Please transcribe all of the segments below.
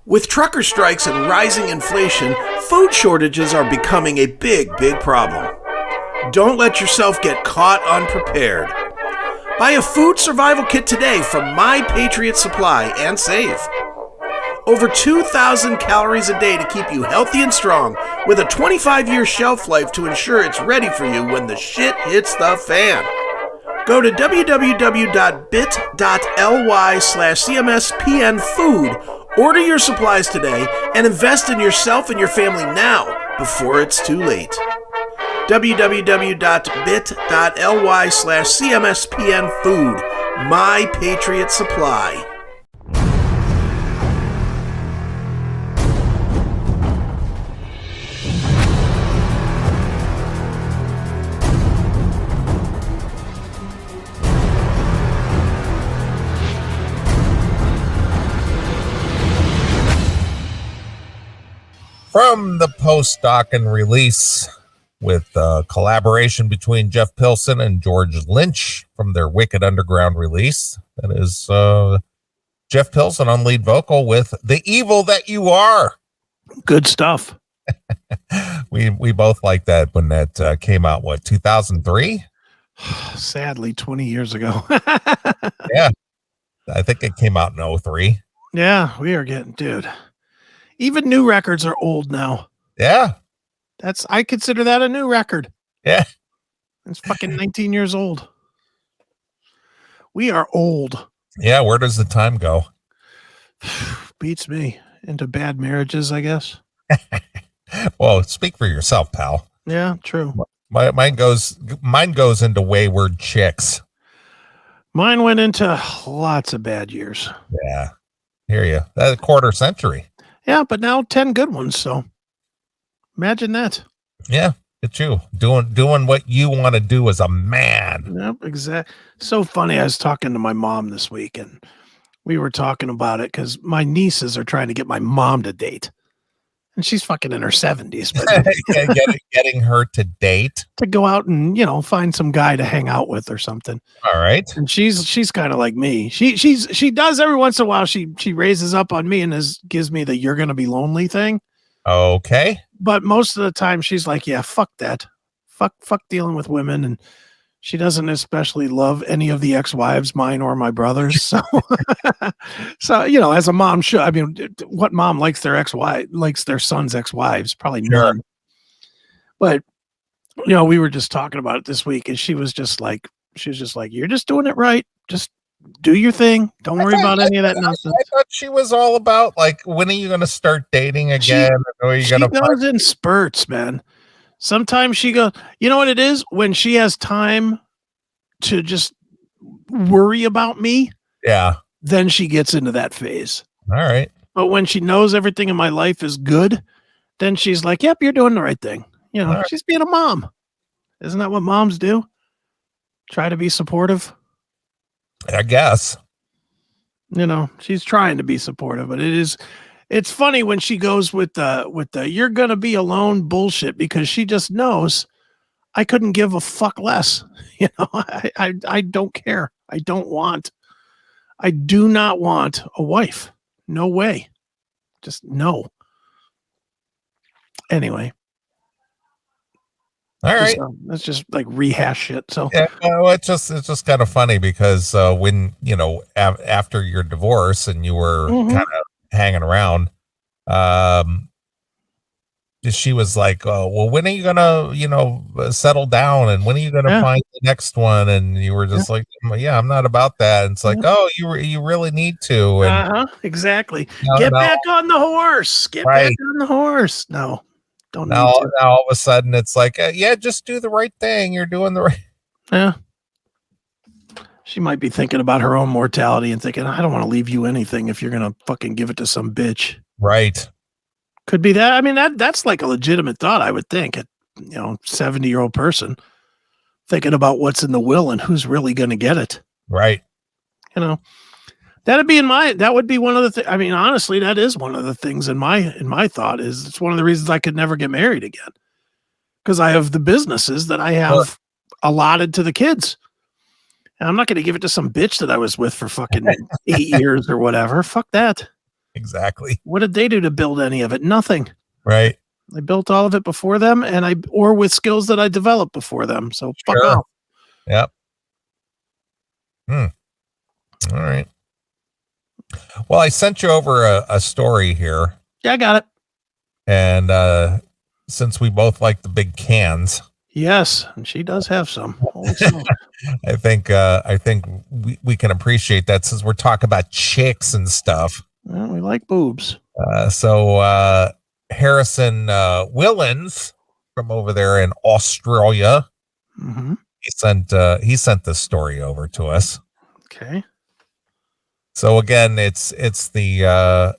With trucker strikes and rising inflation, food shortages are becoming a big problem. Don't let yourself get caught unprepared. Buy a food survival kit today from My Patriot Supply and save. Over 2,000 calories a day to keep you healthy and strong, with a 25-year shelf life to ensure it's ready for you when the shit hits the fan. Go to www.bit.ly/CMSPNfood, order your supplies today, and invest in yourself and your family now before it's too late. www.bit.ly/CMSPNfood, My Patriot Supply. From the post-doc and release, with collaboration between Jeff Pilson and George Lynch from their Wicked Underground release. That is Jeff Pilson on lead vocal with The Evil That You Are. Good stuff. We both liked that when that came out, 2003? Sadly, 20 years ago. Yeah. I think it came out in 2003. Yeah, we are getting, dude. Even new records are old now. Yeah. I consider that a new record. Yeah. It's fucking 19 years old. We are old. Yeah, where does the time go? Beats me. Into bad marriages, I guess. Well, speak for yourself, pal. Yeah, true. Mine goes into wayward chicks. Mine went into lots of bad years. Yeah. Hear you. That's a quarter century. Yeah, but now 10 good ones, so imagine that. Yeah, it's you doing what you want to do as a man. Yep, exactly. So funny. I was talking to my mom this week, and we were talking about it because my nieces are trying to get my mom to date, and she's fucking in her 70s. But getting her to date, to go out and find some guy to hang out with or something. All right. And she's kind of like me. She does every once in a while. She raises up on me and gives me the "you're gonna be lonely" thing. Okay. But most of the time she's like, yeah, fuck that. Fuck dealing with women. And she doesn't especially love any of the ex-wives, mine or my brother's. So, as a mom should, I mean, what mom likes their son's ex-wives? Probably none. But, we were just talking about it this week, and she was just like, you're just doing it right. Just do your thing. Don't worry about any of that nonsense. I thought she was all about, when are you going to start dating again? She goes in spurts, man. Sometimes she goes, you know what it is? When she has time to just worry about me, yeah, then she gets into that phase. All right. But when she knows everything in my life is good, then she's like, yep, you're doing the right thing. Right. She's being a mom. Isn't that what moms do? Try to be supportive. I guess. She's trying to be supportive, but it's funny when she goes with the "you're gonna be alone" bullshit, because she just knows I couldn't give a fuck less. I don't care. I do not want a wife. No way. Just no. Anyway. All right. Let's just rehash shit. So yeah, it's just kind of funny because when after your divorce and you were kind of hanging around, she was like, well, when are you gonna settle down, and when are you gonna find the next one? And you were just like, yeah, I'm not about that. And it's like, oh, you really need to. And exactly. Get back on the horse. Get back on the horse. No. Don't now all of a sudden it's like, yeah, just do the right thing. You're doing the right. Yeah. She might be thinking about her own mortality and thinking, I don't want to leave you anything if you're going to fucking give it to some bitch. Right. Could be that. I mean, that's like a legitimate thought, I would think. A 70-year-old person thinking about what's in the will and who's really going to get it. Right. That would be one of the things. I mean, honestly, that is one of the things in my thought is it's one of the reasons I could never get married again. Because I have the businesses that I have allotted to the kids. And I'm not going to give it to some bitch that I was with for fucking 8 years or whatever. Fuck that. Exactly. What did they do to build any of it? Nothing. Right. I built all of it before them, or with skills that I developed before them. So fuck Sure. off. Yep. All right. Well, I sent you over a story here. Yeah, I got it. And since we both like the big cans, Yes, and she does have some. Holy smokes. I think we can appreciate that since we're talking about chicks and stuff. Well, we like boobs. So Harrison Willens from over there in Australia, Mm-hmm. he sent this story over to us. Okay. So again, it's the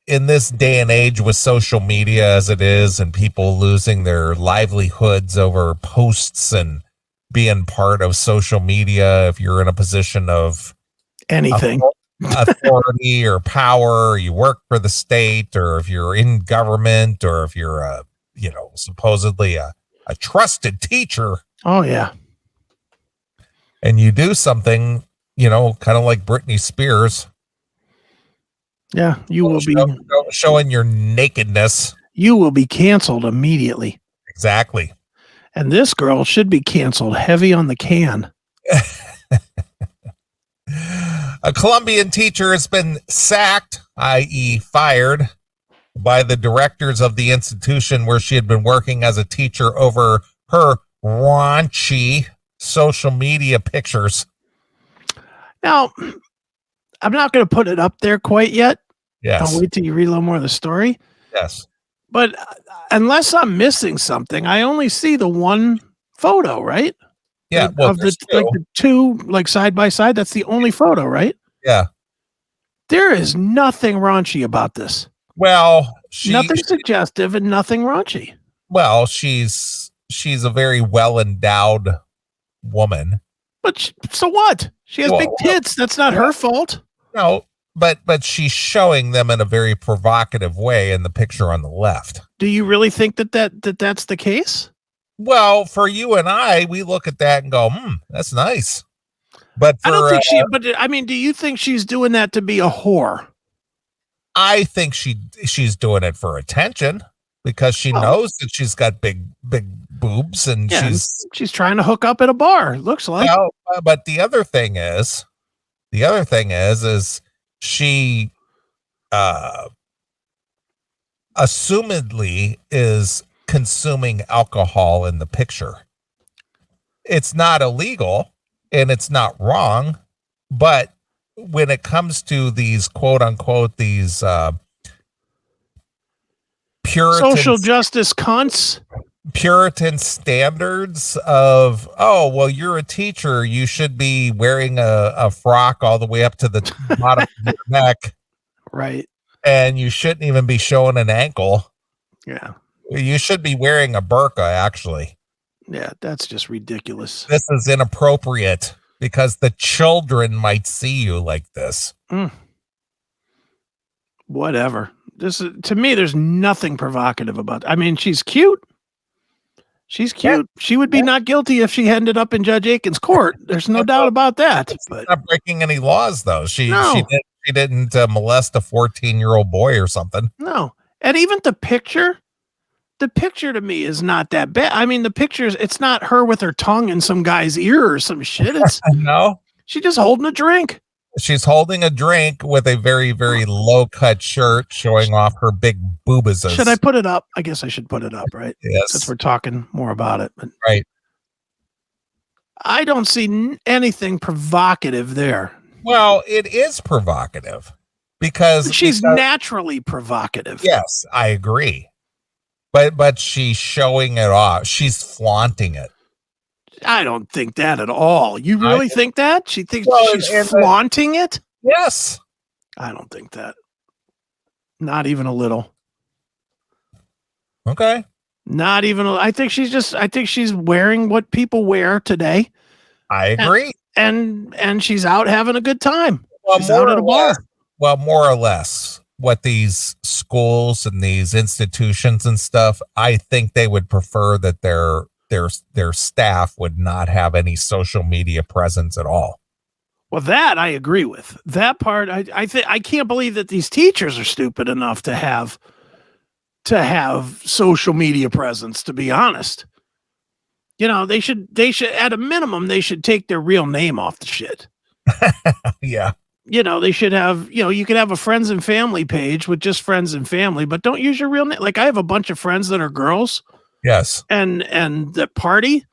in this day and age with social media as it is, and people losing their livelihoods over posts and being part of social media. If you're in a position of Anything. authority or power, or you work for the state, or if you're in government, or if you're supposedly a trusted teacher, Oh, yeah. and you do something, kind of like Britney Spears. Yeah, you will be Showing your nakedness. You will be canceled immediately. Exactly. And this girl should be canceled heavy on the can. A Colombian teacher has been sacked, i.e. fired, by the directors of the institution where she had been working as a teacher over her raunchy social media pictures. Now, I'm not going to put it up there quite yet. Yes. I'll wait till you read a little more of the story. Yes. But unless I'm missing something, I only see the one photo, right? Yeah. Of the two, like side by side. That's the only photo, right? Yeah. There is nothing raunchy about this. Well, nothing suggestive and nothing raunchy. Well, she's a very well endowed woman. But so what? She has big tits. That's not her fault. No, but she's showing them in a very provocative way in the picture on the left. Do you really think that's the case? Well, for you and I, we look at that and go, that's nice. But I don't think do you think she's doing that to be a whore? I think she's doing it for attention because she knows that she's got big boobs, and she's trying to hook up at a bar. Looks like. Well, but the other thing is she assumedly is consuming alcohol in the picture. It's not illegal and it's not wrong, but when it comes to these quote unquote these social justice cunts, Puritan standards of, you're a teacher, you should be wearing a frock all the way up to the bottom of your neck, right? And you shouldn't even be showing an ankle. Yeah, you should be wearing a burqa, actually. Yeah, that's just ridiculous. This is inappropriate because the children might see you like this. Whatever. This is, to me, there's nothing provocative about it. I mean, she's cute. She's cute. Yeah. She would be not guilty if she ended up in Judge Aiken's court. There's no doubt about that. She's not breaking any laws, though. She didn't molest a 14-year-old boy or something. No. And even the picture to me is not that bad. I mean, the pictures, it's not her with her tongue in some guy's ear or some shit. It's no. She's just holding a drink. She's holding a drink with a very, very low-cut shirt showing off her big boobas. Should I put it up? I guess I should put it up, right? Yes. Since we're talking more about it. But right. I don't see anything provocative there. Well, it is provocative because she's naturally provocative. Yes, I agree. But she's showing it off. She's flaunting it. I don't think that at all. You really think that? She thinks she's flaunting it? Yes. I don't think that. Not even a little. Okay. Not even I think she's wearing what people wear today. I agree. And she's out having a good time. Well, she's out at a bar. Well, more or less. What these schools and these institutions and stuff, I think they would prefer that their staff would not have any social media presence at all. Well, that I agree with. That part, I think I can't believe that these teachers are stupid enough to have social media presence. To be honest, they should at a minimum they should take their real name off the shit. Yeah. They should have. You could have a friends and family page with just friends and family, but don't use your real name. Like I have a bunch of friends that are girls. Yes. And that party.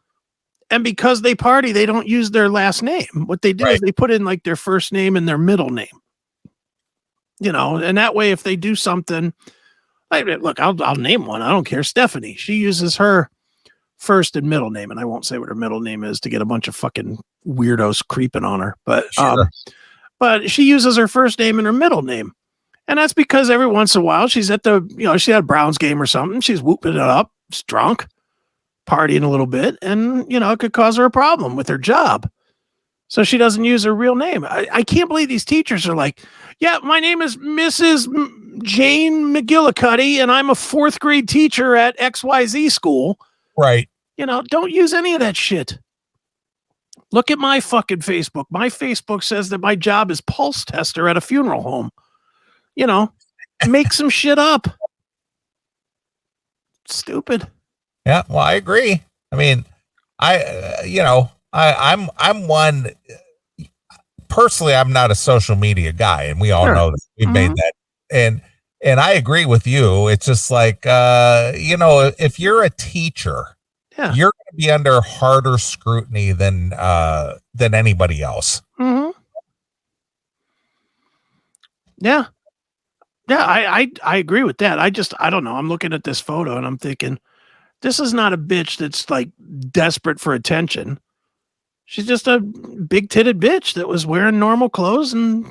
And because they party, they don't use their last name. What they do is they put in like their first name and their middle name. And that way, if they do something, look, I'll name one. I don't care. Stephanie. She uses her first and middle name, and I won't say what her middle name is to get a bunch of fucking weirdos creeping on her. But but she uses her first name and her middle name, and that's because every once in a while she's at she had a Browns game or something. She's whooping it up, she's drunk, partying a little bit, and it could cause her a problem with her job. So she doesn't use her real name. I can't believe these teachers are like, yeah, my name is Mrs. Jane McGillicuddy, and I'm a 4th grade teacher at XYZ school. Right. Don't use any of that shit. Look at my fucking Facebook. My Facebook says that my job is pulse tester at a funeral home. Make some shit up. Stupid. Yeah, well, I agree. I mean, I'm one personally. I'm not a social media guy, and we all know that. We made that, and I agree with you. It's just like if you're a teacher, you're going to be under harder scrutiny than anybody else. Mm-hmm. Yeah. I agree with that. I don't know. I'm looking at this photo and I'm thinking, this is not a bitch that's like desperate for attention. She's just a big titted bitch that was wearing normal clothes and,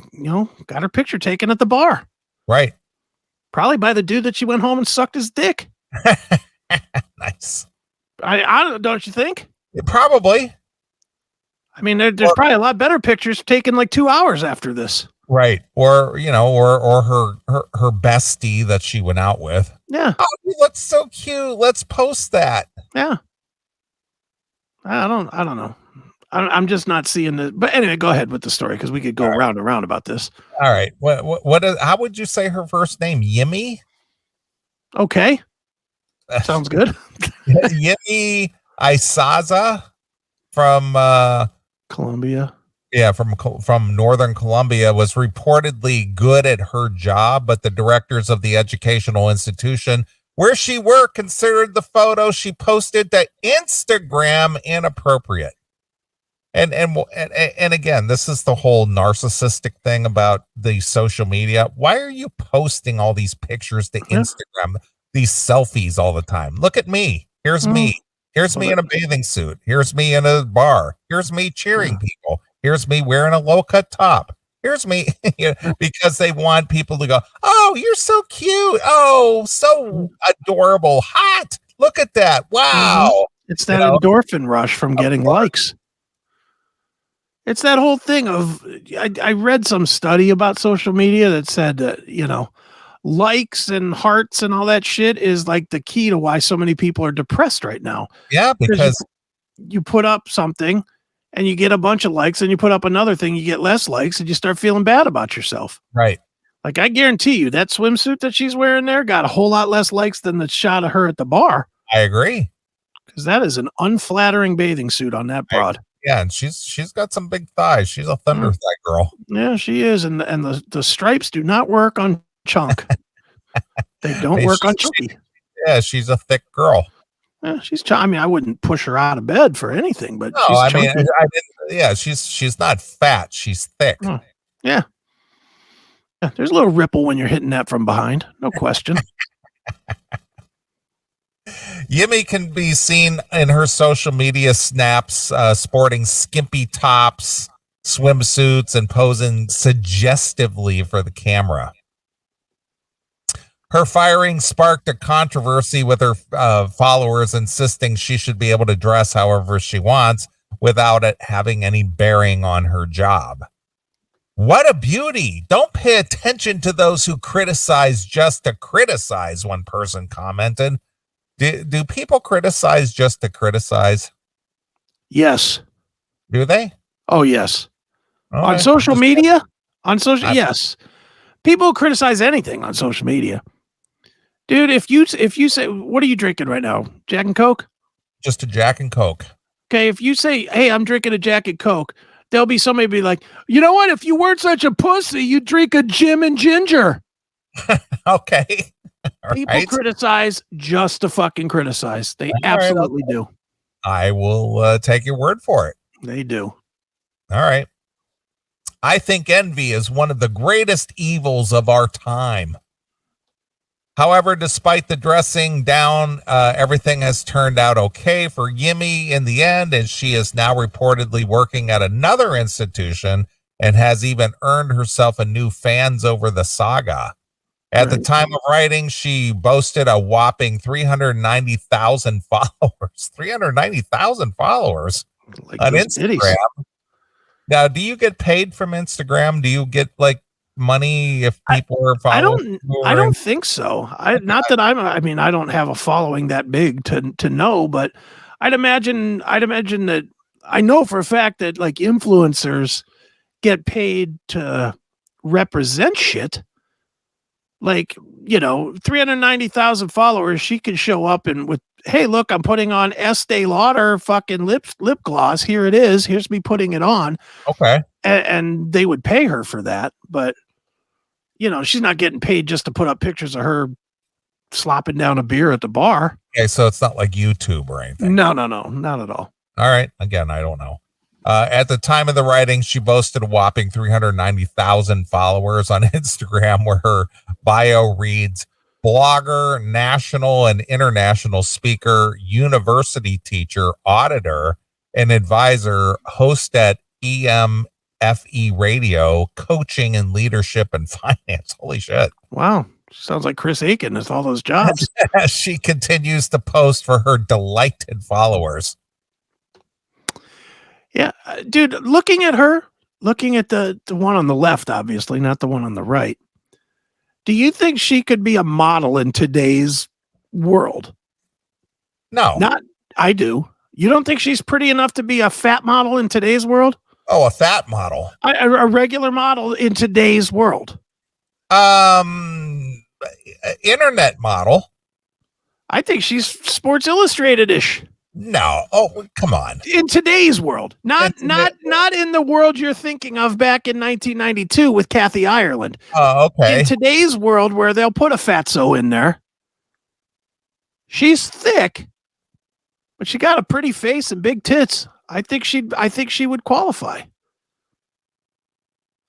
got her picture taken at the bar. Right. Probably by the dude that she went home and sucked his dick. Nice. I don't you think? Probably. I mean, there's probably a lot better pictures taken like 2 hours after this. Right. Or, or her bestie that she went out with. Yeah. Oh, you look so cute. Let's post that. Yeah. I don't know. I'm just not seeing the, but anyway, go ahead with the story because we could go round and round about this. All right. How would you say her first name? Yimmy? Okay. Sounds good. Yimmy Isaza from Colombia. Yeah, from Northern Colombia, was reportedly good at her job, but the directors of the educational institution where she worked considered the photo she posted to Instagram inappropriate. And again, this is the whole narcissistic thing about the social media. Why are you posting all these pictures to Instagram, these selfies all the time? Look at me. Here's me. Here's me in a bathing suit. Here's me in a bar. Here's me cheering people. Here's me wearing a low-cut top. Here's me, because they want people to go, oh, you're so cute. Oh, so adorable. Hot. Look at that. Wow. It's that endorphin rush from getting likes. It's that whole thing of, I read some study about social media that said that, likes and hearts and all that shit is like the key to why so many people are depressed right now. Yeah, because you put up something and you get a bunch of likes, and you put up another thing, you get less likes, and you start feeling bad about yourself. Right. Like, I guarantee you that swimsuit that she's wearing there got a whole lot less likes than the shot of her at the bar. I agree. Because that is an unflattering bathing suit on that broad. Yeah, and she's got some big thighs. She's a thunder thigh girl. Yeah, she is. And the stripes do not work on chunk. They don't work on chunky. Yeah, she's a thick girl. Yeah, I mean, I wouldn't push her out of bed for anything, but no, she's not fat. She's thick. Yeah. There's a little ripple when you're hitting that from behind. No question. Yimmy can be seen in her social media snaps, sporting skimpy tops, swimsuits, and posing suggestively for the camera. Her firing sparked a controversy with her followers, insisting she should be able to dress however she wants without it having any bearing on her job. What a beauty. Don't pay attention to those who criticize just to criticize, one person commented. Do people criticize just to criticize? Yes. Do they? Oh, yes. On right. social media? On social, I- yes. People criticize anything on social media. Dude, if you say, what are you drinking right now? Jack and Coke? Just a Jack and Coke. Okay, if you say, hey, I'm drinking a Jack and Coke, there'll be somebody be like, you know what? If you weren't such a pussy, you'd drink a Jim and Ginger. Okay. All People right. criticize just to fucking criticize. They All right, absolutely do. I will take your word for it. They do. All right. I think envy is one of the greatest evils of our time. However, despite the dressing down, everything has turned out okay for Yimmy in the end, and she is now reportedly working at another institution and has even earned herself a new fans over the saga. At the time of writing, she boasted a whopping 390,000 followers. 390,000 followers Like on those Instagram. idiots. Now, do you get paid from Instagram? Do you get like money if people are following? I don't think so. I don't have a following that big to know, but I'd imagine that I know for a fact that like influencers get paid to represent shit. Like, 390,000 followers, she could show up and with, hey, look, I'm putting on Estee Lauder fucking lip gloss. Here it is. Here's me putting it on. Okay. And they would pay her for that. But, she's not getting paid just to put up pictures of her slopping down a beer at the bar. Okay, so it's not like YouTube or anything. No, not at all. All right. Again, I don't know. At the time of the writing, she boasted a whopping 390,000 followers on Instagram, where her bio reads blogger, national and international speaker, university teacher, auditor, and advisor, host at EMFE radio, coaching and leadership and finance. Holy shit. Wow. Sounds like Chris Aiken with all those jobs. She continues to post for her delighted followers. Yeah, dude, looking at the one on the left, obviously, not the one on the right. Do you think she could be a model in today's world? No. I do. You don't think she's pretty enough to be a fat model in today's world? Oh, a fat model. A regular model in today's world. Internet model. I think she's Sports Illustrated-ish. No. Oh, come on. In today's world. Not in the world you're thinking of back in 1992 with Kathy Ireland. Oh, okay. In today's world where they'll put a fatso in there. She's thick, but she got a pretty face and big tits. I think she would qualify.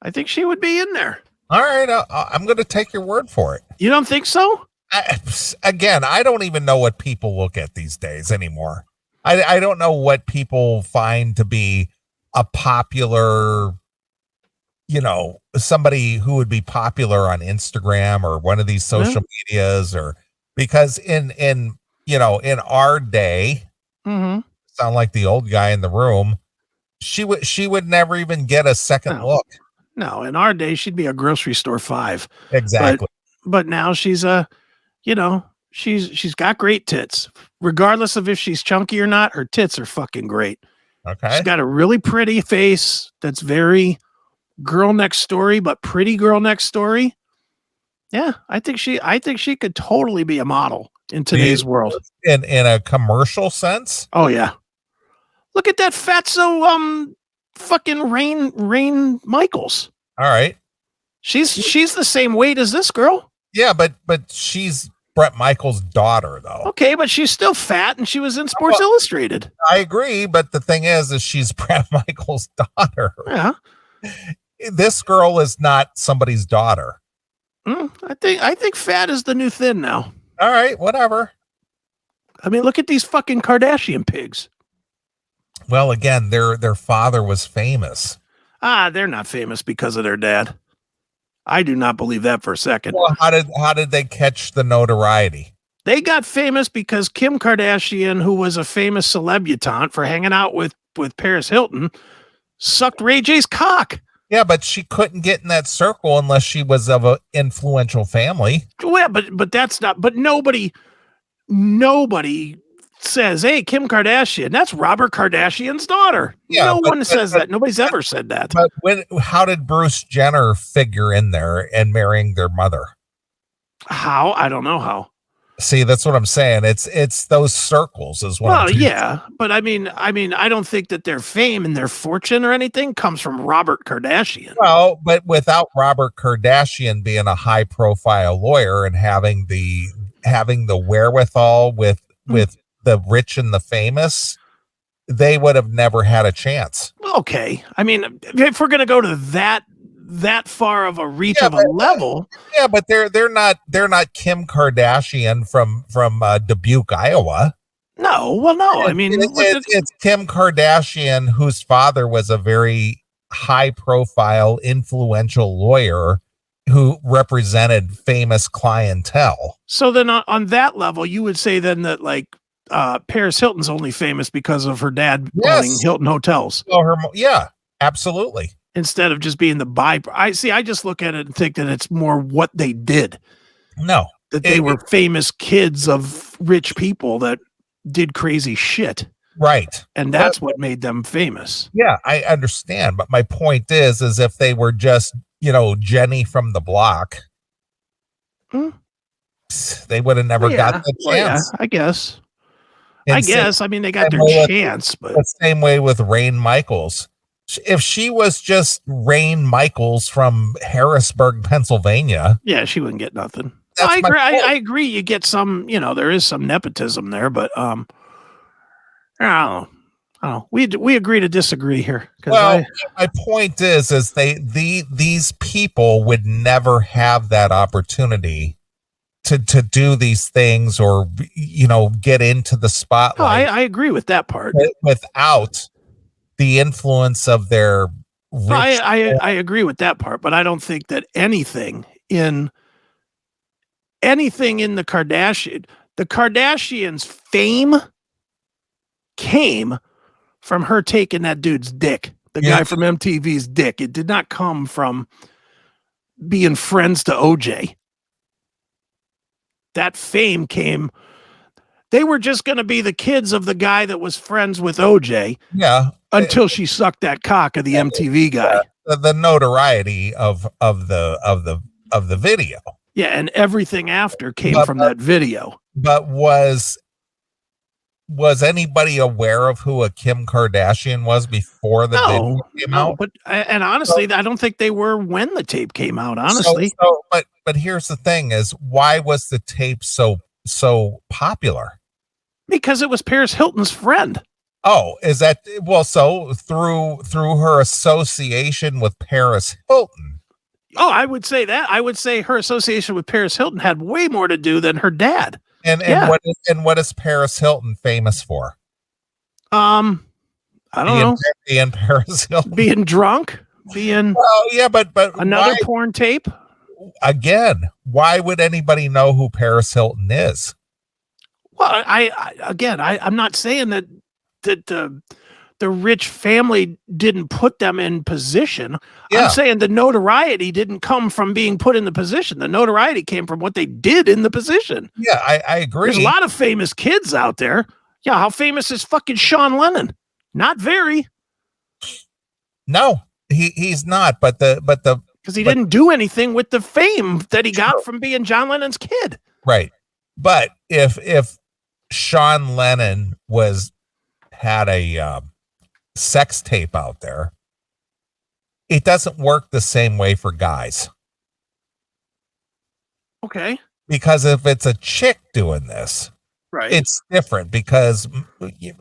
I think she would be in there. All right. I'm going to take your word for it. You don't think so? I don't even know what people look at these days anymore. I don't know what people find to be a popular, somebody who would be popular on Instagram or one of these social medias, or because in our day, sound like the old guy in the room, she would never even get a second look. No, in our day, she'd be a grocery store 5. Exactly. But now she's she's got great tits. Regardless of if she's chunky or not, her tits are fucking great. Okay. She's got a really pretty face that's very girl next story, but pretty girl next story. Yeah, I think she could totally be a model in today's world. In a commercial sense? Oh yeah. Look at that fatso fucking Rain Michaels. All right. She's the same weight as this girl. Yeah, but she's Bret Michaels' daughter, though. Okay, but she's still fat, and she was in Sports Illustrated. I agree, but the thing is she's Bret Michaels' daughter. Yeah. This girl is not somebody's daughter. I think fat is the new thin now. All right, whatever. I mean, look at these fucking Kardashian pigs. Well, again, their father was famous. They're not famous because of their dad. I do not believe that for a second. Well, how did they catch the notoriety? They got famous because Kim Kardashian, who was a famous celebutante for hanging out with Paris Hilton, sucked Ray J's cock. Yeah, but she couldn't get in that circle unless she was of an influential family. Well, but that's not. But nobody says, hey, Kim Kardashian, that's Robert Kardashian's daughter. Yeah, no one says that. Nobody's ever said that. But how did Bruce Jenner figure in there and marrying their mother? How? I don't know how. See, that's what I'm saying. It's those circles is what. Well, yeah, but I mean, I don't think that their fame and their fortune or anything comes from Robert Kardashian. Well, but without Robert Kardashian being a high-profile lawyer and having the wherewithal with the rich and the famous, they would have never had a chance. Okay, I mean, if we're gonna go to that far of a reach of a level, yeah, but they're not Kim Kardashian from Dubuque, Iowa. No, well, no, I mean, it's Kim Kardashian, whose father was a very high-profile, influential lawyer who represented famous clientele. So then, on that level, you would say then that like Paris Hilton's only famous because of her dad owning Hilton hotels. Well, yeah, absolutely. Instead of just being the I just look at it and think that it's more what they did. No, that they were famous kids of rich people that did crazy shit. Right. And that's what made them famous. Yeah, I understand. But my point is if they were just, Jenny from the block, they would have never got the chance. Well, yeah, I guess. I mean, they got their chance, but the same way with Rain Michaels. If she was just Rain Michaels from Harrisburg, Pennsylvania, yeah, she wouldn't get nothing. I agree. You get some, there is some nepotism there, but I don't know. We agree to disagree here. Well, my point is these people would never have that opportunity to do these things or get into the spotlight. I agree with that part. Without the influence of their rich I agree with that part, but I don't think that anything in the Kardashians' fame came from her taking that dude's dick, the guy from MTV's dick. It did not come from being friends to OJ. That fame came. They were just going to be the kids of the guy that was friends with OJ. Yeah. Until she sucked that cock of the MTV guy. The notoriety of the video. Yeah, and everything after came from that video. But was anybody aware of who a Kim Kardashian was before the video came out? But honestly, I don't think they were when the tape came out. Honestly, but here's the thing: is why was the tape so popular? Because it was Paris Hilton's friend. Oh, is that well? So through her association with Paris Hilton. Oh, I would say that. I would say her association with Paris Hilton had way more to do than her dad. And what is Paris Hilton famous for? I don't know. Being Paris Hilton, being drunk, being. Oh yeah, but another porn tape. Again, why would anybody know who Paris Hilton is? Well, I'm not saying that the rich family didn't put them in position. Yeah. I'm saying the notoriety didn't come from being put in the position. The notoriety came from what they did in the position. Yeah, I agree. There's a lot of famous kids out there. Yeah, how famous is fucking Sean Lennon? Not very. No, he's not. But because he didn't do anything with the fame that he got from being John Lennon's kid. Right. But if Sean Lennon had a sex tape out there, it doesn't work the same way for guys. Okay. Because if it's a chick doing this, right, it's different because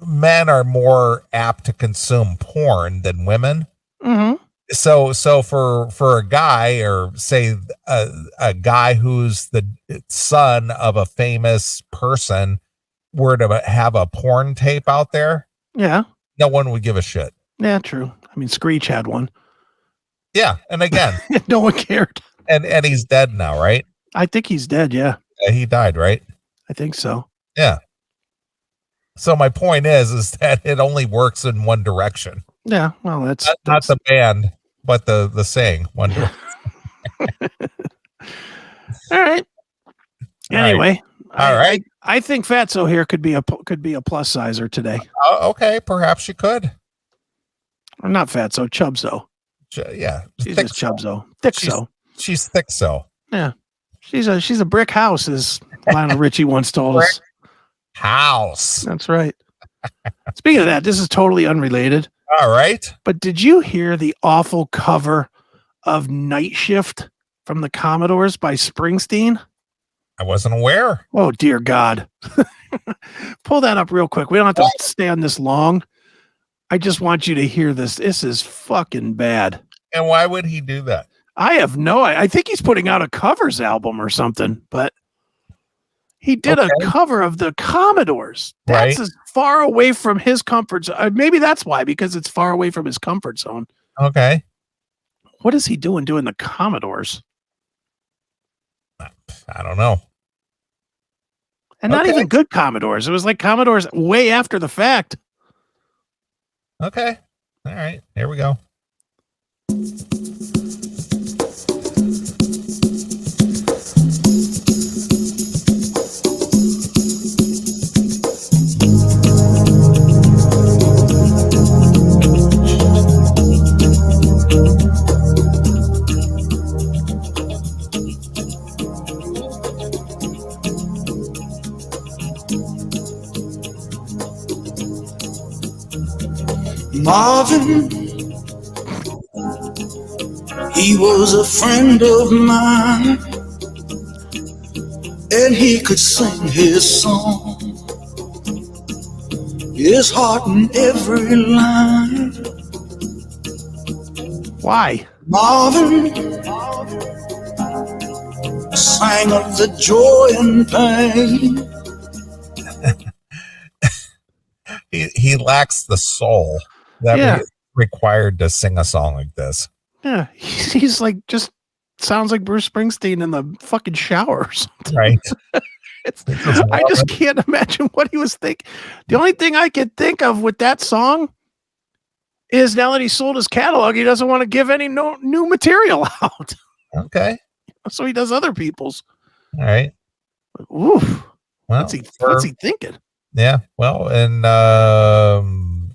men are more apt to consume porn than women. Mm-hmm. So for a guy, or say a guy who's the son of a famous person, were to have a porn tape out there, yeah, no one would give a shit. Yeah, true. I mean, Screech had one. Yeah, and again, no one cared. And he's dead now, right? I think he's dead. Yeah, he died, right? I think so. Yeah. So my point is that it only works in one direction. Yeah, well, that's not the band, but the saying. One direction. All right. Anyway, All right. I think Fatso here could be a plus sizer today. Okay, perhaps you could. Or not Fatso, Chubso. Yeah, she's just Chubso, Thickso. She's Thickso. Yeah, she's a brick house, as Lionel Richie once told us. House. That's right. Speaking of that, this is totally unrelated. All right. But did you hear the awful cover of Night Shift from the Commodores by Springsteen? I wasn't aware. Oh, dear God. Pull that up real quick. We don't have to stay on this long. I just want you to hear this. This is fucking bad. And why would he do that? I have I think he's putting out a covers album or something, but he did a cover of the Commodores. That's as far away from his comfort zone. Maybe that's why, because it's far away from his comfort zone. Okay. What is he doing the Commodores? I don't know. And not even good Commodores. It was like Commodores way after the fact. Okay. All right. Here we go. Marvin, he was a friend of mine, and he could sing his song, his heart in every line. Why? Marvin sang of the joy and pain. He lacks the soul that required to sing a song like this. Yeah, he's like, just sounds like Bruce Springsteen in the fucking shower or something. Right. I just can't imagine what he was thinking. The only thing I could think of with that song is now that he sold his catalog, he doesn't want to give any new material out. Okay. So he does other people's. All right. Oof. Well, what's he thinking? Yeah. Well, in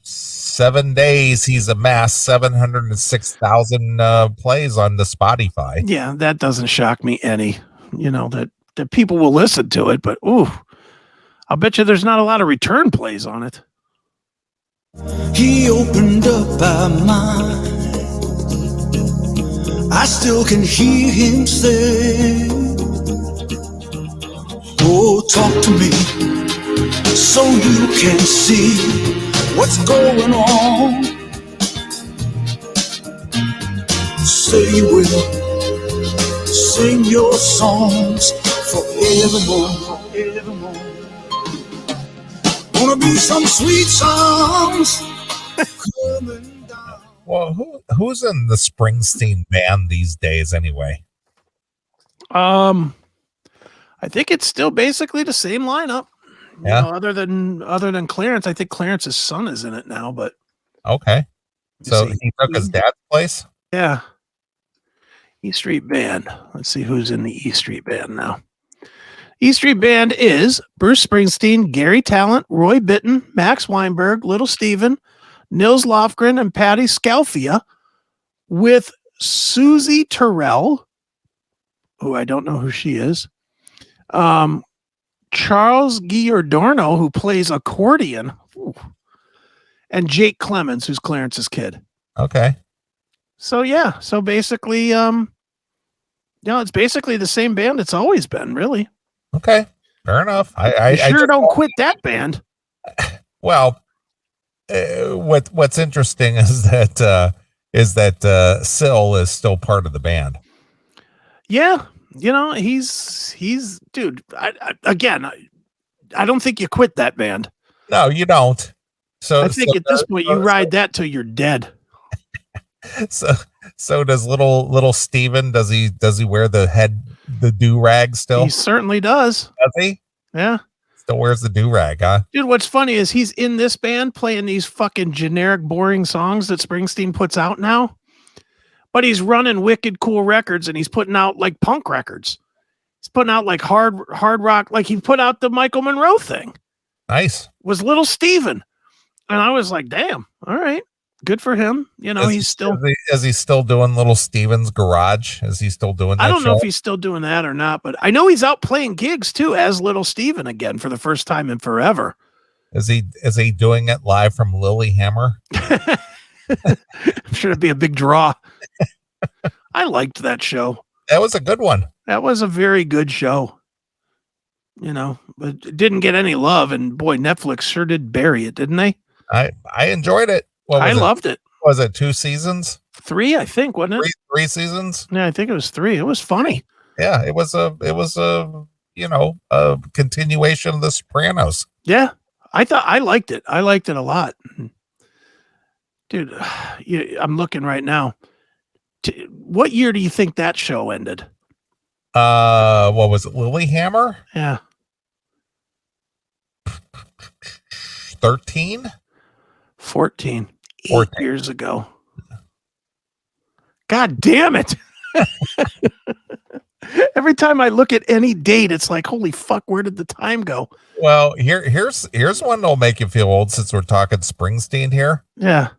7 days, he's amassed 706,000 plays on the Spotify. Yeah, that doesn't shock me any. That people will listen to it, but I'll bet you there's not a lot of return plays on it. He opened up our mind. I still can hear him say, "Oh, talk to me so you can see what's going on. Say you will sing your songs forevermore. Gonna be some sweet songs coming down." Well, who's in the Springsteen band these days anyway? I think it's still basically the same lineup. Yeah. Other than Clarence, I think Clarence's son is in it now, but okay. So he took his dad's place? Yeah. E Street Band. Let's see who's in the E Street Band now. E Street Band is Bruce Springsteen, Gary Talent, Roy Bittan, Max Weinberg, Little Steven, Nils Lofgren, and Patty Scalfia, with Susie Terrell, who I don't know who she is, Charles Giordano, who plays accordion, and Jake Clemens, who's Clarence's kid. Okay. So basically, it's basically the same band it's always been, really. Okay, fair enough. I don't quit that band. Well, what's interesting is that Syl is still part of the band. Yeah, he's dude. I don't think you quit that band. No, you don't. So I think at this point you ride that till you're dead. So does little Steven, does he wear the do-rag still? He certainly does. Does he? Yeah. Still wears the do-rag, huh? Dude, what's funny is he's in this band playing these fucking generic, boring songs that Springsteen puts out now. But he's running wicked cool records and he's putting out like punk records. He's putting out like hard rock, like he put out the Michael Monroe thing. Nice. Was Little Steven. And I was like, damn, all right. Good for him. You know, he's still. Is he still doing Little Steven's Garage? Is he still doing that? I don't know if he's still doing that or not, but I know he's out playing gigs too as Little Steven again for the first time in forever. Is he doing it live from Lilyhammer? I'm sure it'd be a big draw. I liked that show. That was a good one. That was a very good show. You know, but it didn't get any love, and boy, Netflix sure did bury it, didn't they? I enjoyed it. I loved it. Was it 2 seasons? 3, I think, wasn't it? Three seasons? Yeah, I think it was 3. It was funny. Yeah, it was a continuation of The Sopranos. Yeah. I liked it. I liked it a lot. Dude, I'm looking right now. What year do you think that show ended? What was it? Lilyhammer? Yeah. 13? 14. 8 years ago. God damn it. Every time I look at any date, it's like, holy fuck, where did the time go? Well, here's one that'll make you feel old since we're talking Springsteen here. Yeah.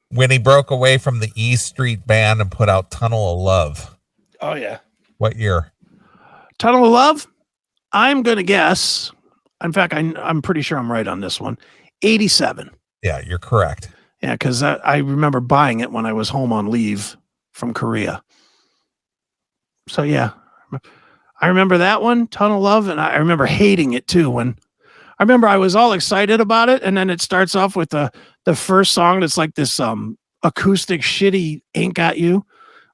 When he broke away from the E Street Band and put out Tunnel of Love. Oh, yeah. What year? Tunnel of Love? I'm going to guess. In fact, I'm pretty sure I'm right on this one. 87. Yeah, you're correct. Yeah, because I remember buying it when I was home on leave from Korea. So, yeah. I remember that one, Tunnel of Love, and I remember hating it, too. When I remember I was all excited about it, and then it starts off with the first song that's like this acoustic shitty Ain't Got You.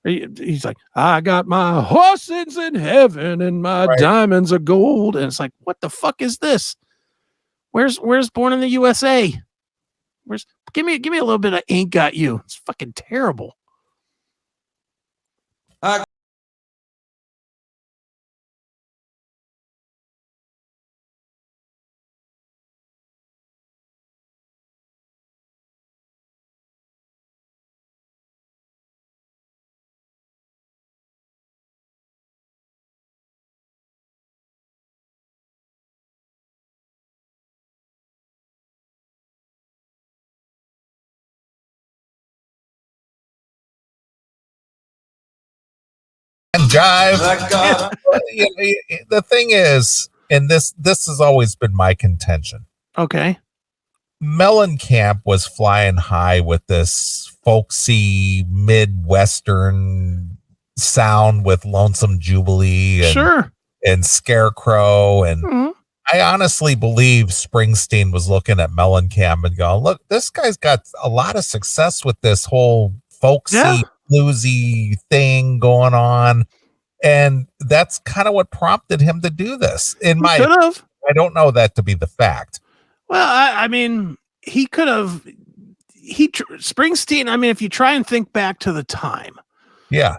He's like, I got my horses in heaven and my diamonds are gold. And it's like, what the fuck is this? Where's Born in the USA? Give me a little bit of Ain't Got You. It's fucking terrible. And jive. The thing is, and this has always been my contention. Okay. Mellencamp was flying high with this folksy Midwestern sound with Lonesome Jubilee and Scarecrow. And I honestly believe Springsteen was looking at Mellencamp and going, look, this guy's got a lot of success with this whole folksy, bluesy thing going on. And that's kind of what prompted him to do this. I don't know that to be the fact. Well, I mean, he could have. Springsteen. I mean, if you try and think back to the time, yeah,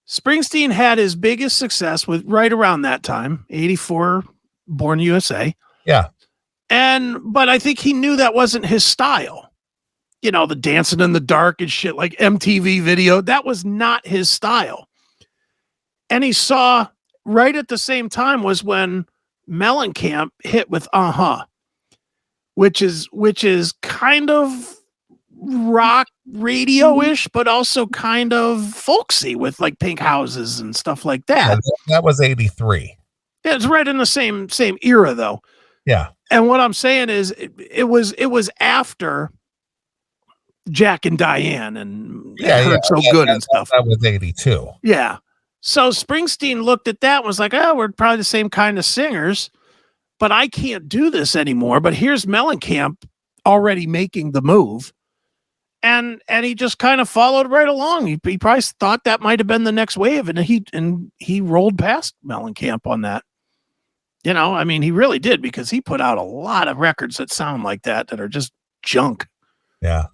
Springsteen had his biggest success with right around that time, 84, Born USA. Yeah, but I think he knew that wasn't his style. You know, the dancing in the dark and shit, like MTV video. That was not his style. And he saw right at the same time was when Mellencamp hit with which is kind of rock radio-ish, but also kind of folksy with like Pink Houses and stuff like that. That was 83. Yeah, it's right in the same era though. Yeah. And what I'm saying is it was after Jack and Diane and Good and stuff. That was 82. Yeah. So Springsteen looked at that and was like, oh, we're probably the same kind of singers, but I can't do this anymore. But here's Mellencamp already making the move. And he just kind of followed right along. He probably thought that might have been the next wave. And he rolled past Mellencamp on that. You know, I mean, he really did, because he put out a lot of records that sound like that are just junk. Yeah.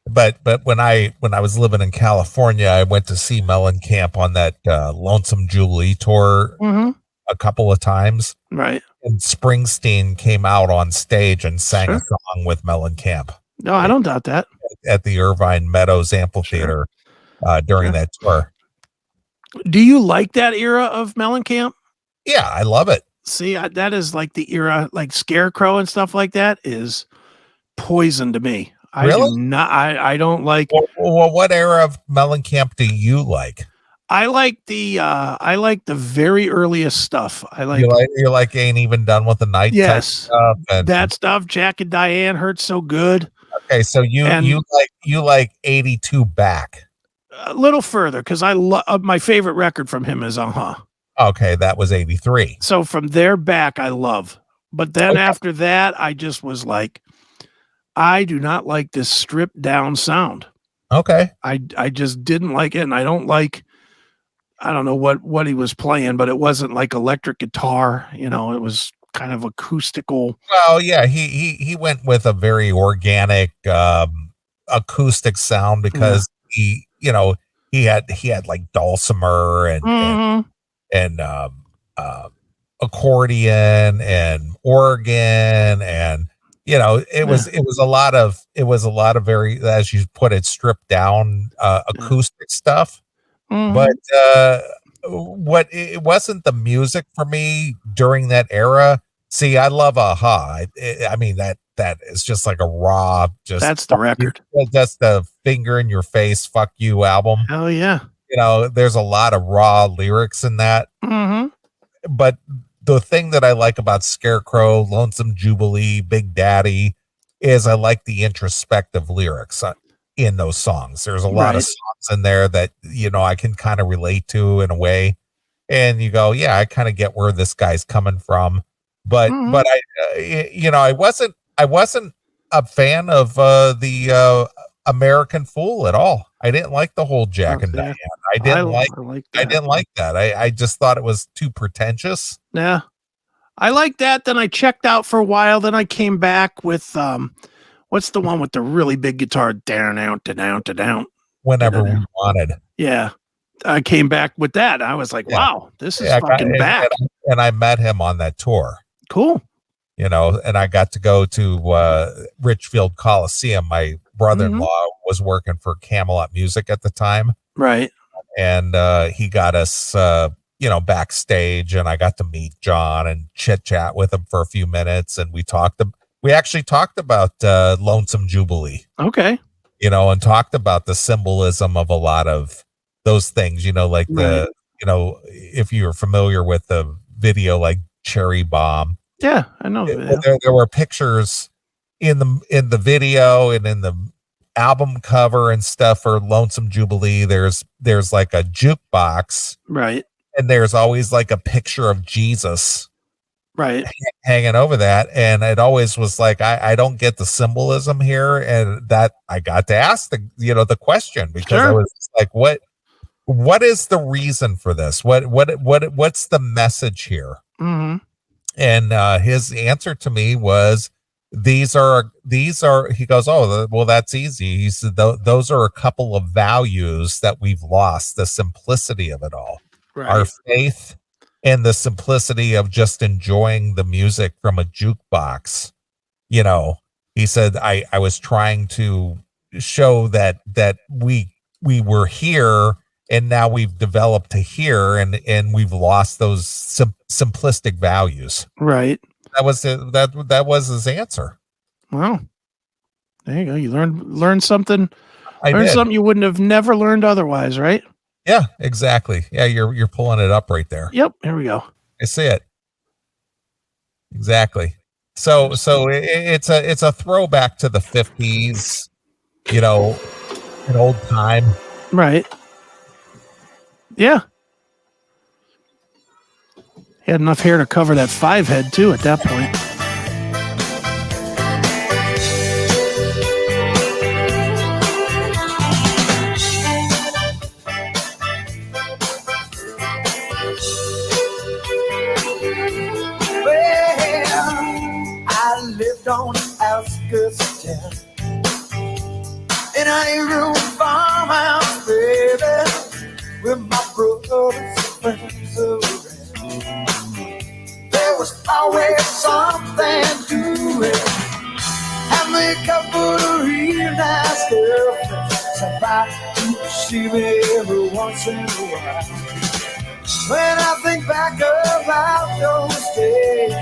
But when I was living in California, I went to see Mellencamp on that Lonesome Jubilee tour a couple of times. Right. And Springsteen came out on stage and sang a song with Mellencamp. No, I don't doubt that. At the Irvine Meadows Amphitheater during that tour. Do you like that era of Mellencamp? Yeah, I love it. See, that is like the era, like Scarecrow and stuff like that is poison to me. I do Really? not. I don't like. Well, what era of Mellencamp do you like? I like the very earliest stuff. You like Ain't Even Done with the Night type yes, stuff, and that stuff. Jack and Diane hurts so good. okay, so you like 82 back. A little further because I love my favorite record from him is Okay, that was 83. So from there back, I love. But then after that, I just was like, I do not like this stripped down sound. Okay. I just didn't like it, and I don't like. I don't know what he was playing, but it wasn't like electric guitar. You know, it was kind of acoustical. Well, yeah, he went with a very organic acoustic sound because he had like dulcimer and accordion and organ, and it was a lot of very, as you put it, stripped down acoustic stuff. But it wasn't the music for me during that era. See, I love I mean, that is just like a raw, just that's the record. That's the finger in your face, fuck you album. Oh yeah. There's a lot of raw lyrics in that. But the thing that I like about Scarecrow, Lonesome Jubilee, Big Daddy is I like the introspective lyrics in those songs. There's a lot of songs in there that, I can kind of relate to in a way. And you go, yeah, I kind of get where this guy's coming from. But I wasn't a fan of the American Fool at all. I didn't like the whole Jack and Diane. I didn't like that. I just thought it was too pretentious. Yeah. I like that. Then I checked out for a while. Then I came back with what's the one with the really big guitar? Down, down. Whenever we wanted. Yeah. I came back with that. I was like, wow, this is fucking back. And I met him on that tour. Cool. And I got to go to Richfield Coliseum. My brother-in-law was working for Camelot Music at the time. Right. And he got us, backstage, and I got to meet John and chit-chat with him for a few minutes. And we actually talked about Lonesome Jubilee. Okay. And talked about the symbolism of a lot of those things, like if you're familiar with the video, like Cherry Bomb. Yeah, I know. There were pictures in the video and in the album cover and stuff for Lonesome Jubilee. There's like a jukebox, right? And there's always like a picture of Jesus, right, hanging over that. And it always was like, I don't get the symbolism here, and that I got to ask the question, because I was like, what is the reason for this? What's the message here? And his answer to me was, these are, he goes, oh, well, that's easy. He said, those are a couple of values that we've lost, the simplicity of it all, our faith and the simplicity of just enjoying the music from a jukebox. He said, I was trying to show that we were here, and now we've developed to here, and we've lost those simplistic values. Right. That was it. That was his answer. Well, there you go. You learned something. Something you wouldn't have never learned otherwise, right? Yeah, exactly. Yeah, you're pulling it up right there. Yep. Here we go. I see it. Exactly. So it's a throwback to the 50s, an old time. Right. Yeah. He had enough hair to cover that 5 head too at that point. Well, I lived on the outskirts of town in a room farmhouse, baby, with my brothers and friends around. There was always something doing. Have me a couple of real nice girlfriends, so by see me every once in a while. When I think back about those days,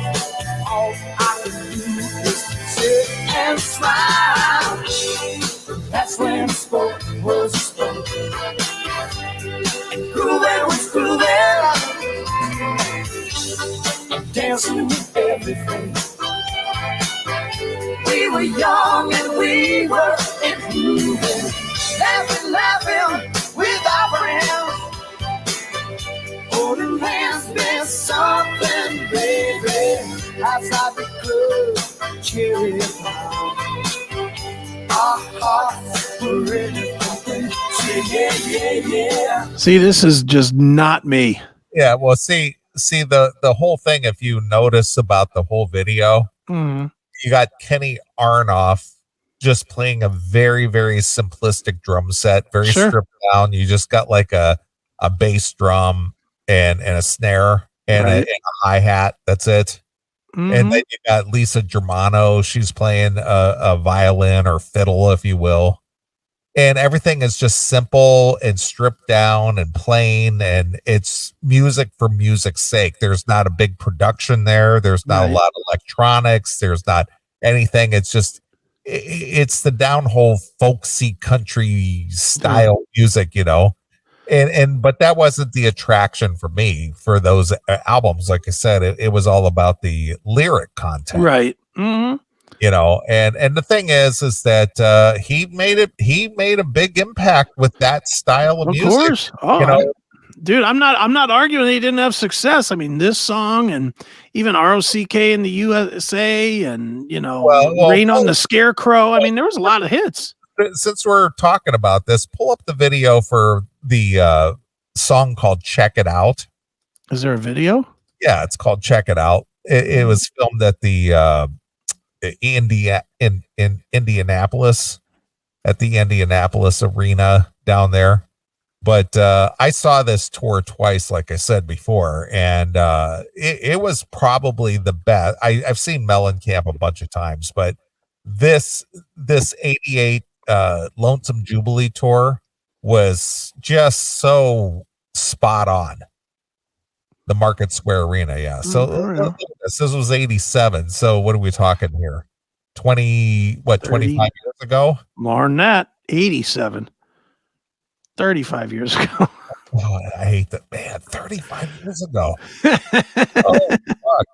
all I can do is sit and smile. That's when sport was sport. Grooving was grooving, dancing with everything. We were young and we were improving, laughing with our friends. Holding hands meant something, baby. Outside the club, cheering on. Our hearts were ready for yeah. See, this is just not me. Yeah, well, see the whole thing. If you notice about the whole video, you got Kenny Aronoff just playing a very, very simplistic drum set, very stripped down. You just got like a bass drum and a snare and a hi-hat. That's it. And then you got Lisa Germano. She's playing a violin or fiddle, if you will. And everything is just simple and stripped down and plain. And it's music for music's sake. There's not a big production there. There's not a lot of electronics. There's not anything. It's just, it's the downhole folksy country style music, you know. But that wasn't the attraction for me for those albums. Like I said, it was all about the lyric content, right? You know, and the thing is that he made a big impact with that style of music. Of course, you know? Dude, I'm not arguing he didn't have success. I mean, this song and even ROCK in the USA and Rain on the Scarecrow. I mean, there was a lot of hits. Since we're talking about this, pull up the video for the song called Check It Out. Is there a video? Yeah, it's called Check It Out. It was filmed at the in Indianapolis, at the Indianapolis arena down there. But I saw this tour twice, like I said before, and it was probably the best. I've seen Mellencamp a bunch of times, but this 88 Lonesome Jubilee tour was just so spot on. The Market Square Arena, yeah. So this was 87. So what are we talking here? 25 years ago? More than that, 87. 35 years ago. Oh, I hate that, man. 35 years ago. Oh, fuck.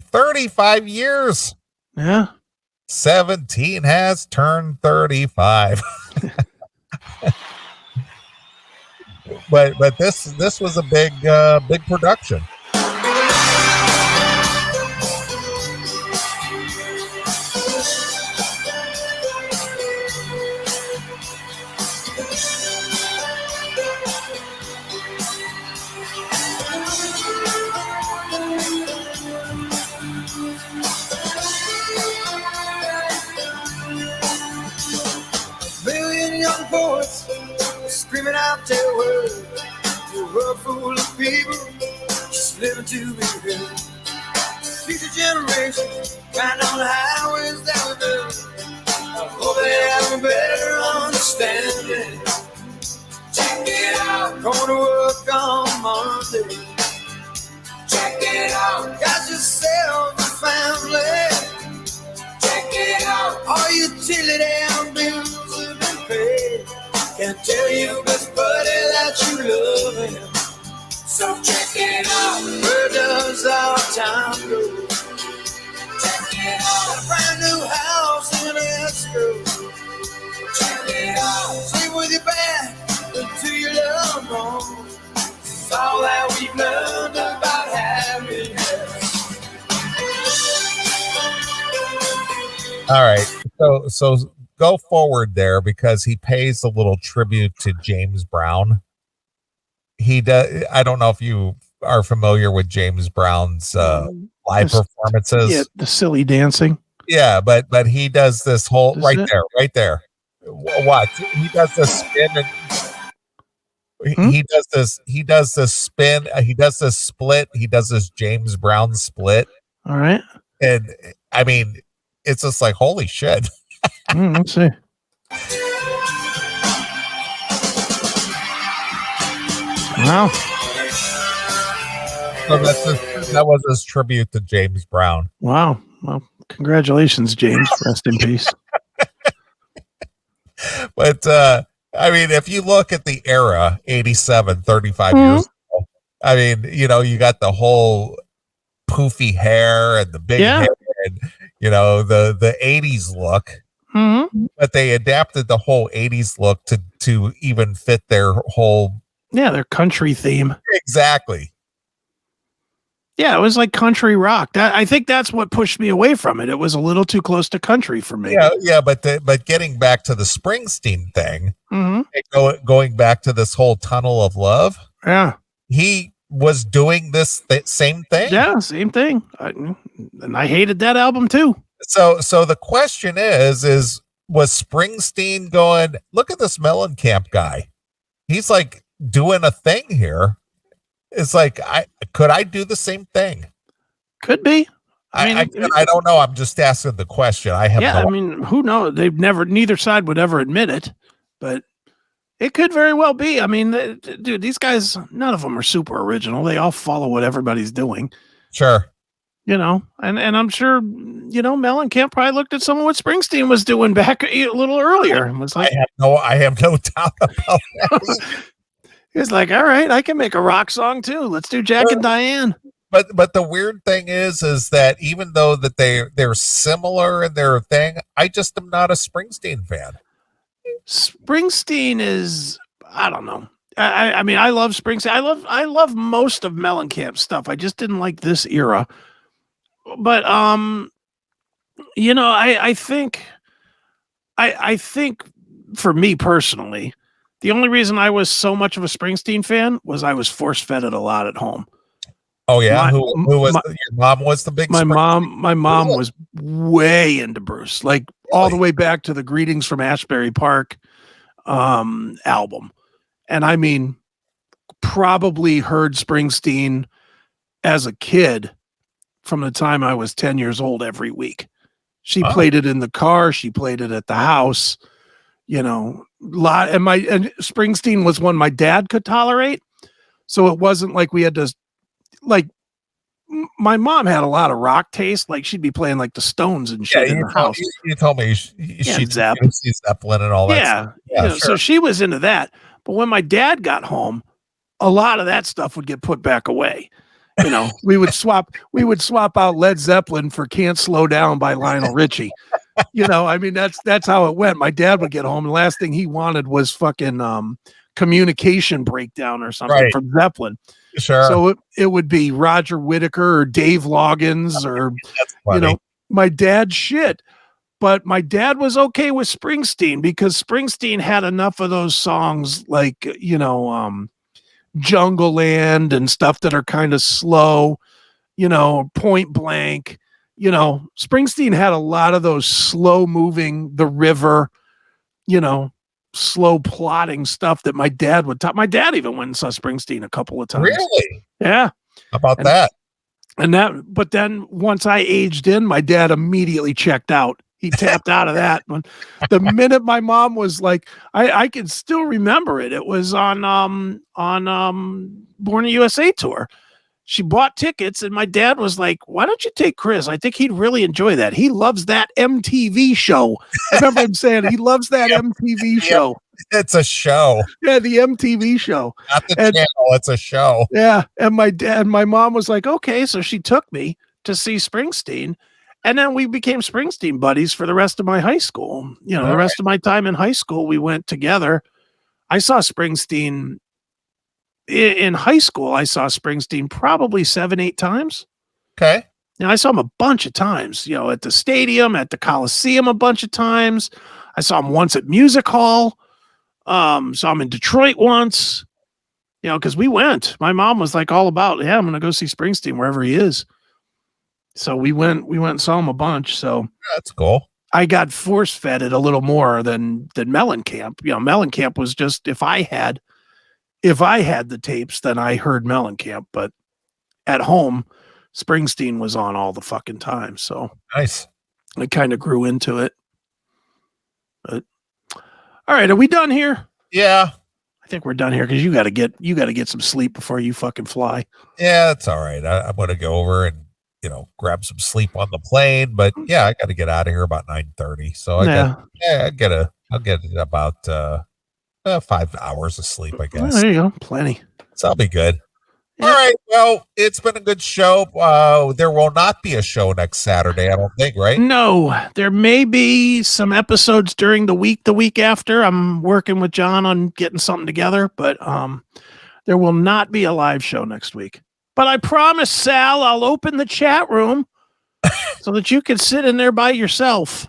35 years. Yeah. 17 has turned 35. but this was a big production. Screaming out their words, a world full of people just living to be heard. Future generations riding on the highways that we built. I hope they have a better understanding. Check it out, going to work on Monday. Check it out, got yourself a family. Check it out, all utility and bills have been paid. Can't tell you, best buddy, that you love him. So check it out. Where does our time go? Check it out. A brand new house in escrow. Check it out. Sleep with your back until you love home. It's all that we've learned about happiness. All right. So go forward there, because he pays a little tribute to James Brown. He does. I don't know if you are familiar with James Brown's live performances. Yeah, the silly dancing. Yeah, but he does this whole right there. What he does this spin and he does this spin. He does this split. He does this James Brown split. All right. And I mean, it's just like, holy shit. Let's see. Well, So that was his tribute to James Brown. wow. Well, congratulations, James. Rest in peace. But I mean, if you look at the era, 87, 35 years ago, I mean, you got the whole poofy hair and the big hair and, the 80s look. Mm-hmm. But they adapted the whole 80s look to even fit their whole... Yeah, their country theme. Exactly. Yeah, it was like country rock. I think that's what pushed me away from it. It was a little too close to country for me. Yeah, but getting back to the Springsteen thing, going back to this whole Tunnel of Love, he was doing this same thing. Yeah, same thing. And I hated that album too. So the question is was Springsteen going, look at this Mellencamp guy? He's like doing a thing here. It's like, could I do the same thing? Could be. I don't know. I'm just asking the question. Who knows? Neither side would ever admit it, but it could very well be. I mean, dude, these guys, none of them are super original. They all follow what everybody's doing. Sure. And I'm sure, Mellencamp probably looked at some of what Springsteen was doing back a little earlier and was like, I have no doubt about that. He was like, all right, I can make a rock song too. Let's do Jack and Diane. But the weird thing is that even though that they're similar in their thing, I just am not a Springsteen fan. Springsteen is, I don't know. I mean, I love Springsteen. I love most of Mellencamp stuff. I just didn't like this era. But I think for me personally, the only reason I was so much of a Springsteen fan was I was force fed it a lot at home. Oh yeah, who was your mom? Was the big? My mom was way into Bruce, like all the way back to the Greetings from Ashbury Park album, and I mean, probably heard Springsteen as a kid from the time I was 10 years old every week. She played it in the car. She played it at the house. And Springsteen was one my dad could tolerate. So it wasn't like we had to, like, my mom had a lot of rock taste. Like she'd be playing like the Stones and shit in her house. You told me she'd see Zeppelin and all that. Yeah. Sure. So she was into that. But when my dad got home, a lot of that stuff would get put back away. We would swap out Led Zeppelin for Can't Slow Down by Lionel Richie. That's how it went. My dad would get home, and the last thing he wanted was fucking Communication Breakdown or something from Zeppelin. Sure. So it would be Roger Whittaker or Dave Loggins or my dad's shit. But my dad was okay with Springsteen because Springsteen had enough of those songs like Jungle Land and stuff that are kind of slow, Point Blank. Springsteen had a lot of those slow moving, The River, slow plotting stuff that my dad would talk. My dad even went and saw Springsteen a couple of times. Really? Yeah. How about that? But then once I aged in, my dad immediately checked out. He tapped out of that. The minute my mom was like, I can still remember it. It was on Born in USA tour. She bought tickets and my dad was like, why don't you take Chris? I think he'd really enjoy that. He loves that MTV show. I remember him saying he loves that MTV show. It's a show. Yeah, the MTV show. Not the channel, it's a show. Yeah. And my mom was like, okay. So she took me to see Springsteen. And then we became Springsteen buddies for the rest of my high school. The rest of my time in high school, we went together. I saw Springsteen in high school. I saw Springsteen probably 7-8 times. Okay. Now I saw him a bunch of times, at the stadium, at the Coliseum a bunch of times. I saw him once at Music Hall. Saw him in Detroit once, because we went. My mom was like all about, I'm going to go see Springsteen wherever he is. So we went and saw him a bunch. So that's cool. I got force fed it a little more than Mellencamp. Mellencamp was just, if I had the tapes, then I heard Mellencamp, but at home, Springsteen was on all the fucking time. So nice. I kind of grew into it. But all right, are we done here? Yeah. I I think we're done here because you got to get some sleep before you fucking fly. Yeah, that's all right. I'm going to go over and, grab some sleep on the plane, but yeah, I got to get out of here about 9:30. So I'll get about 5 hours of sleep, I guess. Oh, there you go. Plenty. So I'll be good. Yep. All right. Well, it's been a good show. There will not be a show next Saturday, I don't think, right? No, there may be some episodes during the week after. I'm working with John on getting something together, but there will not be a live show next week. But I promise, Sal, I'll open the chat room so that you can sit in there by yourself.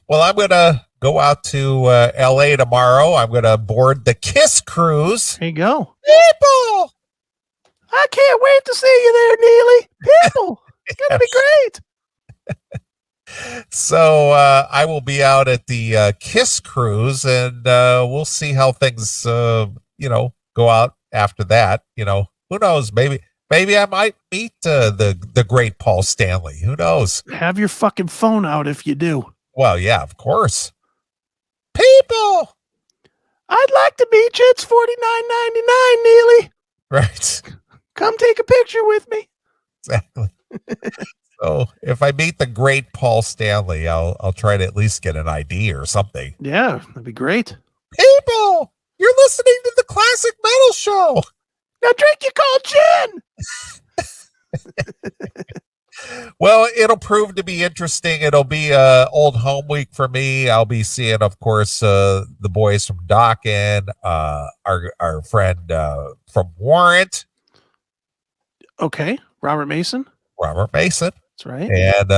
Well, I'm going to go out to LA tomorrow. I'm going to board the Kiss cruise. There you go. People! I can't wait to see you there, Neeley. People, it's going to be great. So I will be out at the Kiss cruise, and we'll see how things, go out after that. Who knows? Maybe I might meet the great Paul Stanley. Who knows? Have your fucking phone out if you do. Well, yeah, of course. People, I'd like to meet you. It's $49.99, Neeley. Right. Come take a picture with me. Exactly. So if I meet the great Paul Stanley, I'll try to at least get an ID or something. Yeah, that'd be great. People, you're listening to the Classic Metal Show. Now drink your cold gin. Well, it'll prove to be interesting. It'll be old home week for me. I'll be seeing, of course, the boys from Dokken, our friend from Warrant. Okay, Robert Mason. That's right. And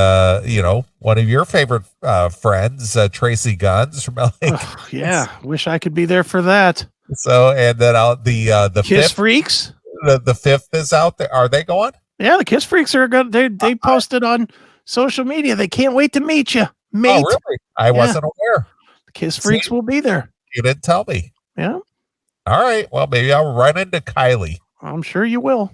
one of your favorite friends, Tracy Guns from LA. Oh, yeah, wish I could be there for that. So, and then the Kiss fifth, Freaks. the fifth is out there. Are they going? Yeah, the Kiss Freaks are good. They posted on social media. They can't wait to meet you, mate. Oh, really? I wasn't aware. The Kiss Freaks will be there. You didn't tell me. Yeah. All right. Well, maybe I'll run into Kylie. I'm sure you will.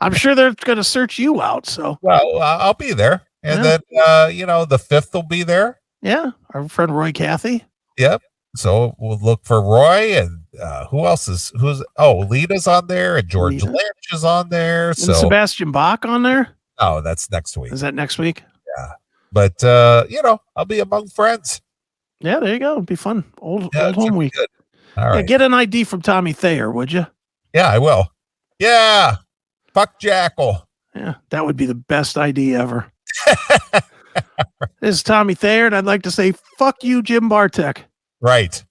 I'm sure they're going to search you out. So, well, I'll be there. And then, the fifth will be there. Yeah. Our friend Roy Cathy. Yep. So we'll look for Roy and who else Lita's on there and George Lynch is on there. So and Sebastian Bach on there. Oh, that's next week. Is that next week? Yeah. But, I'll be among friends. Yeah, there you go. It'd be fun. Old home week. Good. All right. Yeah, get an ID from Tommy Thayer, would you? Yeah, I will. Yeah. Fuck Jackal. Yeah, that would be the best ID ever. This is Tommy Thayer, and I'd like to say, fuck you, Jim Bartek. Right.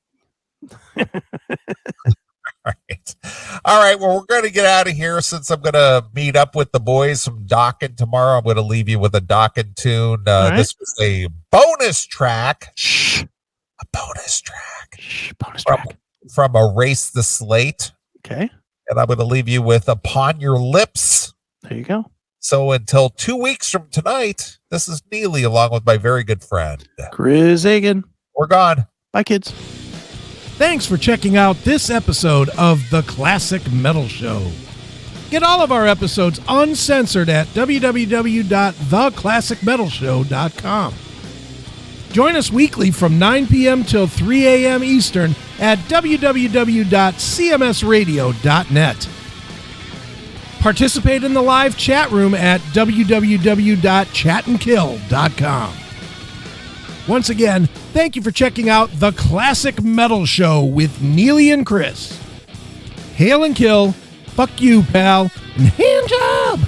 All right. Well, we're going to get out of here since I'm going to meet up with the boys from Dokken tomorrow. I'm going to leave you with a Dokken tune. Right. This was a bonus track. Shh. A bonus track. Shh. Bonus track. From Erase the Slate. Okay. And I'm going to leave you with Upon Your Lips. There you go. So until 2 weeks from tonight, this is Neeley along with my very good friend, Chris Hagan. We're gone. Bye, kids. Thanks for checking out this episode of The Classic Metal Show. Get all of our episodes uncensored at www.theclassicmetalshow.com. Join us weekly from 9 p.m. till 3 a.m. Eastern at www.cmsradio.net. Participate in the live chat room at www.chatandkill.com. Once again, thank you for checking out The Classic Metal Show with Neeley and Chris. Hail and kill, fuck you, pal, and hand job!